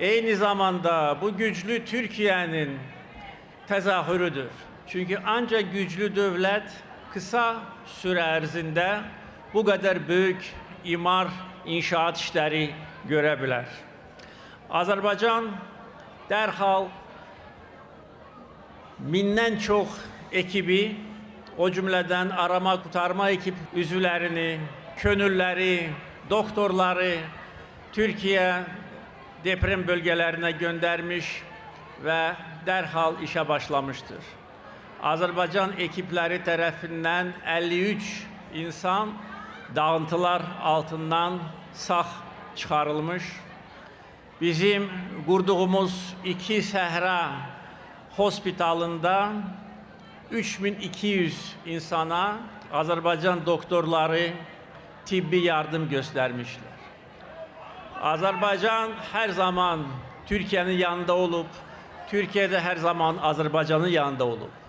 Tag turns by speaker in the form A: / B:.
A: aynı zamanda bu güçlü Türkiye'nin tezahürüdür. Çünkü ancak güçlü devlet kısa süre ərzində bu kadar büyük imar, inşaat işleri görebilir. Azərbaycan dərhal mindən çox ekibi, o cümleden arama kurtarma ekip üzvlərini, könülləri, doktorları Türkiye deprem bölgelerine göndermiş ve derhal işe başlamıştır. Azerbaycan ekipleri tarafından 53 insan dağıntılar altından sağ çıkarılmış. Bizim kurduğumuz 2 Səhra hospitalında 3200 insana Azerbaycan doktorları tibbi yardım göstermişler. Azerbaycan her zaman Türkiye'nin yanında olup, Türkiye'de her zaman Azerbaycan'ın yanında olup.